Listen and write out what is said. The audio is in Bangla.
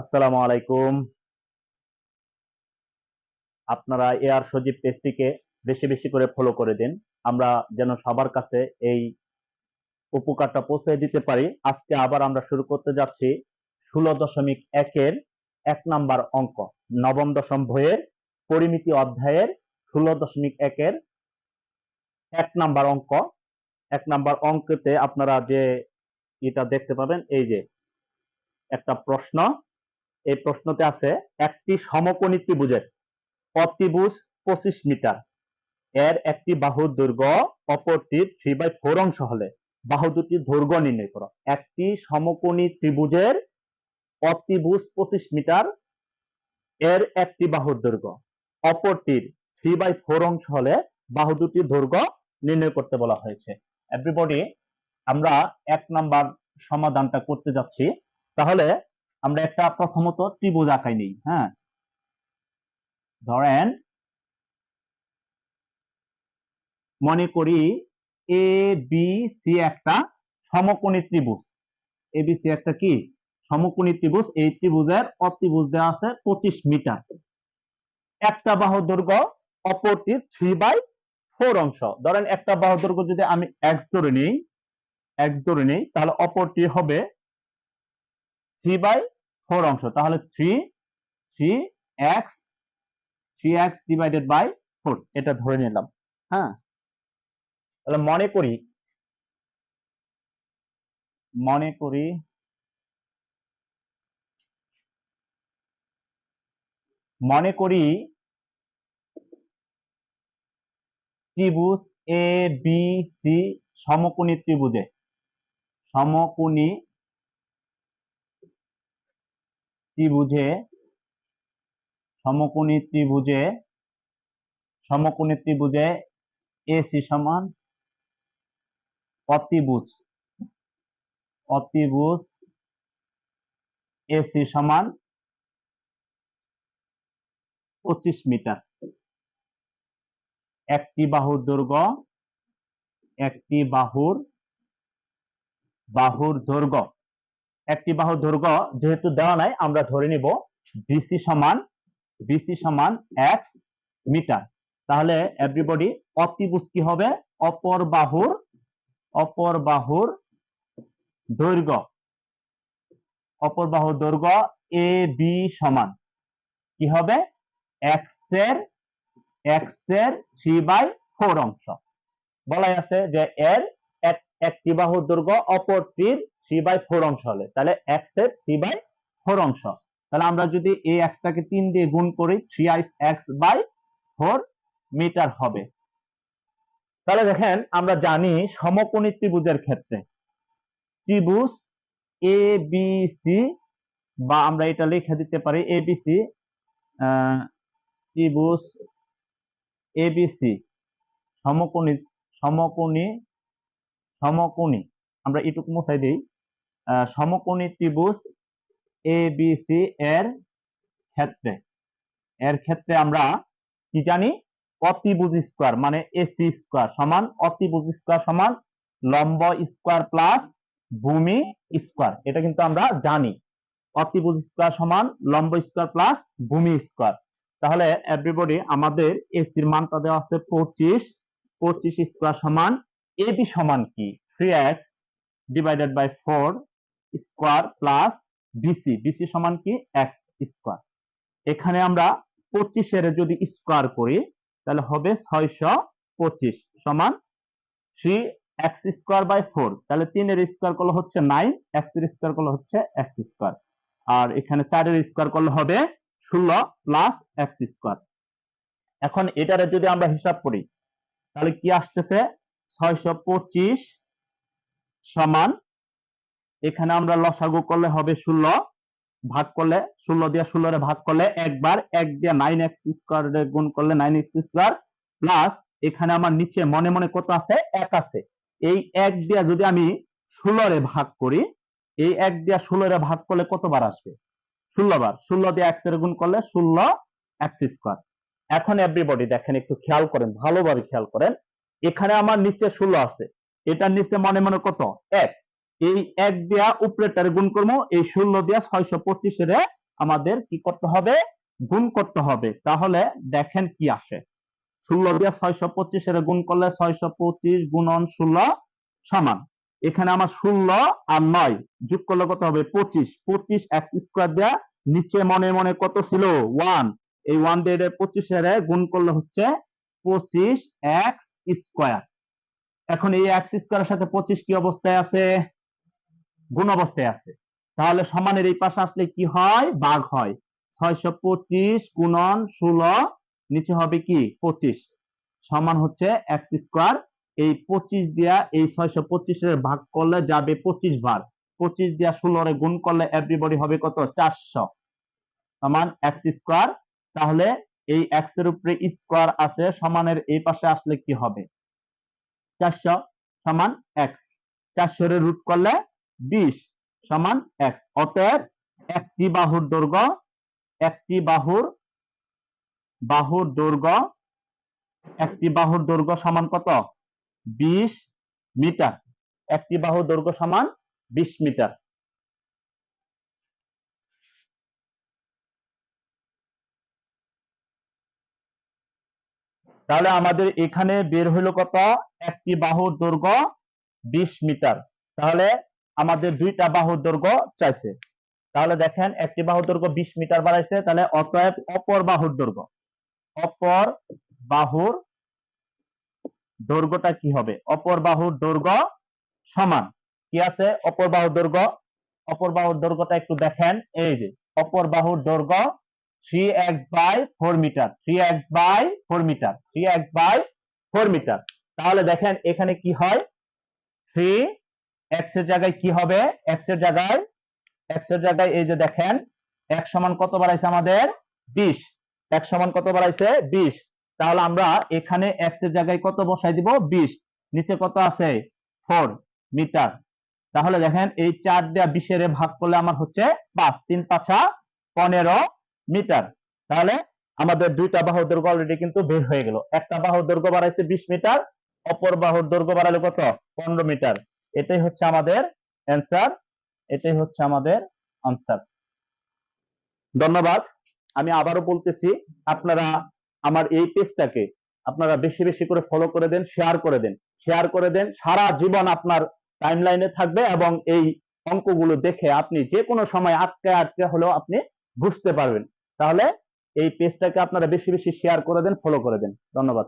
আসসালামু আলাইকুম। আপনারা এআর সজীব পেজটিকে বেশি বেশি করে ফলো করে দিন, আমরা যেন সবার কাছে এই উপকারটা পৌঁছে দিতে পারি। আজকে আবার আমরা শুরু করতে যাচ্ছি 16.1 এর 1 নাম্বার অঙ্ক, নবম দশম বইয়ের পরিমিতি অধ্যায়ের 16.1 এর 1 নাম্বার অঙ্ক। 1 নাম্বার অঙ্কতে আপনারা যে এটা দেখতে পাবেন, এই যে একটা প্রশ্ন, এই প্রশ্নতে আছে একটি সমকোণী ত্রিভুজের অতিভুজ 25 মিটার, এর একটি বাহুর দৈর্ঘ্য অপরটির 3/4 অংশ হলে বাহু দুটির দৈর্ঘ্য নির্ণয় করো। একটি সমকোণী ত্রিভুজের অতিভুজ 25 মিটার, এর একটি বাহুর দৈর্ঘ্য অপরটির 3/4 অংশ হলে বাহু দুটির দৈর্ঘ্য নির্ণয় করতে বলা হয়েছে। এভরিবডি, আমরা 1 নাম্বার সমাধানটা করতে যাচ্ছি। তাহলে আমরা একটা প্রথমত ত্রিভুজ আঁকাই নিই। হ্যাঁ, ধরেন মনে করি এ বি সি একটা সমকোণী ত্রিভুজ। এ বি সি একটা কি সমকোণী ত্রিভুজ। এই ত্রিভুজের অতিভুজ দেওয়া আছে 25 মিটার, একটা বাহুর দৈর্ঘ্য অপরটির 3/4 অংশ। ধরেন একটা বাহুর দৈর্ঘ্য যদি আমি এক্স ধরে নিই, তাহলে অপরটি হবে 3/4 অংশ। তাহলে 3x ডিভাইডেড বাই 4 এটা ধরে নিলাম। হ্যাঁ, তাহলে মনে করি ত্রিভুজ এ বি সি সমকোণী ত্রিভুজে সমকোণী ত্রিভুজে এসি সমান অতিভুজ এসি সমান 25 মিটার। একটি বাহুর দৈর্ঘ্য যেহেতু দেওয়া নাই, আমরা ধরে নিব বিসি সমান এক্স মিটার। তাহলে এভরিবডি, অতিভুজ কি হবে? অপর বাহুর দৈর্ঘ্য এ বি সমান কি হবে? এক্স এর 3/4 অংশ। বলাই আছে যে এর একটি বাহুর দৈর্ঘ্য অপরটির 3/4 অংশ হলে, তাহলে এক্স এর 3/4 অংশ। তাহলে আমরা যদি এই এক্সটাকে 3 দিয়ে গুণ করি, 3x/4 মিটার হবে। তাহলে দেখেন, আমরা জানি সমকোণী ত্রিভুজের ক্ষেত্রে ত্রিভুজ এ বি সি, বা আমরা এটা লিখে দিতে পারি এ বি সি, ত্রিভুজ এ বি সি সমকোণী আমরা এটুকু মুছাই দিই। সমকোণী ত্রিভুজ এ বি সি এর ক্ষেত্রে আমরা কি জানি? অতিভুজ স্কয়ার মানে এসি স্কয়ার সমান অতিভুজ স্কয়ার সমান লম্ব স্কয়ার প্লাস ভূমি স্কয়ার। এটা কিন্তু আমরা জানি, অতিভুজ স্কয়ার সমান লম্ব স্কয়ার প্লাস ভূমি স্কয়ার। তাহলে এভরিবডি, আমাদের এসির মানটা দেওয়া আছে 25 স্কয়ার সমান এবি সমান কি? 3x divided by 4 square plus BC সমান কি? x square. এখানে আমরা 25 এর যদি স্কয়ার করি, তাহলে হবে 625 সমান 3x স্কয়ার বাই 4। তাহলে 3 এর স্কয়ার করলে হচ্ছে 9, x এর স্কয়ার করলে হচ্ছে x স্কয়ার, আর এখানে 4 এর স্কয়ার করলে হবে 16 প্লাস x স্কয়ার। এখন এটারে যদি আমরা হিসাব করি, তাহলে কি আসতেছে? 625 সমান, এখানে আমরা লসাগু করলে হবে 16, ভাগ করলে 16 দিয়ে 16 রে ভাগ করলে একবার, 1 দিয়ে 9x স্কয়ার গুণ করলে 9x স্কয়ার, প্লাস এখানে আমার নিচে মনে মনে কত আছে? 1 আছে। এই 1 দিয়ে যদি আমি 16 রে ভাগ করি, এই 1 দিয়ে 16 রে ভাগ করলে কতবার আসবে? 16 বার। 16 দিয়ে x এর গুণ করলে 16x স্কয়ার। এখন এভরিবডি দেখেন, একটু খেয়াল করেন, ভালোভাবে খেয়াল করেন। এখানে আমার নিচে 16 আছে, এটার নিচে মনে মনে কত? 1। এই 1 দিয়া উপরেরটারে গুণ করবো, এই 16 দিয়া 625 এর আমাদের কি করতে হবে, গুণ করতে হবে। তাহলে দেখেন কি আসে। 16 দিয়ে 625 এর গুণ করলে 625 গুণন 16 সমান, এখানে আমার 16 আর 9 যোগ করলে কত হবে 25, 25 এক্স স্কয়ার দেয়া নিচে মনে মনে কত ছিল 1, এই 1 দিয়ে 25 এর গুণ করলে হচ্ছে 25 এক্স স্কয়ার। এখন এই এক্স স্কয়ারের সাথে 25 কি অবস্থায় আছে, গুণ অবস্থায় আছে। তাহলে সমানের এই পাশে আসলে কি হয়, ভাগ হয়। 625 গুণন 16 নিচে হবে কি 25 সমান হচ্ছে এক্স স্কয়ার। এই 25 দিয়া এই 625 এর ভাগ করলে যাবে 25 বার, 25 দিয়া 16 এর গুণ করলে এভরিবডি হবে কত 400 সমান এক্স স্কয়ার। তাহলে এই এক্স এর উপরে স্কয়ার আছে, সমানের এই পাশে আসলে কি হবে 400 সমান এক্স, 400 এর রুট করলে 20 সমান এক্স। অতএব একটি বাহুর দৈর্ঘ্য, একটি বাহুর দৈর্ঘ্য, একটি বাহুর দৈর্ঘ্য সমান কত 20 মিটার, একটি বাহুর দৈর্ঘ্য সমান 20 মিটার। তাহলে আমাদের এখানে বের হলো কত, একটি বাহুর দৈর্ঘ্য 20 মিটার। তাহলে আমাদের দুইটা বাহুর দৈর্ঘ্য চাইছে। তাহলে দেখেন একটি বাহুর দৈর্ঘ্য 20 মিটার বাড়াইছে, তাহলে অতএব অপর বাহুর দৈর্ঘ্য, অপর বাহুর দৈর্ঘ্যটা কি হবে, অপর বাহুর দৈর্ঘ্য সমান কি আছে, অপর বাহুর দৈর্ঘ্য, অপর বাহুর দৈর্ঘ্যটা একটু দেখেন, এই যে অপর বাহুর দৈর্ঘ্য 3x by 4 metre, 3x by 4 metre, 3x by 4 metre. তাহলে দেখেন এখানে কি হয়, 3x এর জায়গায় কি হবে, x এর জায়গায়, x এর জায়গায় এই যে দেখেন x সমান কত বাড়াইছে আমাদের 20, x সমান কত বাড়াইছে 20। তাহলে আমরা এখানে x এর জায়গায় কত বসাই দিব 20, নিচে কত আছে 4 মিটার। তাহলে দেখেন এই 4 দিয়ে 20 এর ভাগ করলে আমার হচ্ছে 5, 3 5 15 মিটার। তাহলে আমাদের দুইটা বাহুর দৈর্ঘ্য অলরেডি কিন্তু বের হয়ে গেল। একটা বাহুর দৈর্ঘ্য বাড়াইছে 20 মিটার, অপর বাহুর দৈর্ঘ্য বাড়ালো কত 15 মিটার। এটাই হচ্ছে আমাদের অ্যান্সার, এটাই হচ্ছে আমাদের আনসার। ধন্যবাদ। আমি আবারও বলতেছি, আপনারা আমার এই পেজটাকে আপনারা বেশি বেশি করে ফলো করে দেন, শেয়ার করে দেন, শেয়ার করে দেন। সারা জীবন আপনার টাইমলাইনে থাকবে এবং এই অঙ্কগুলো দেখে আপনি যে কোনো সময় আটকে আটকে হলেও আপনি বুঝতে পারবেন। তাহলে এই পেজটাকে আপনারা বেশি বেশি শেয়ার করে দেন, ফলো করে দেন। ধন্যবাদ।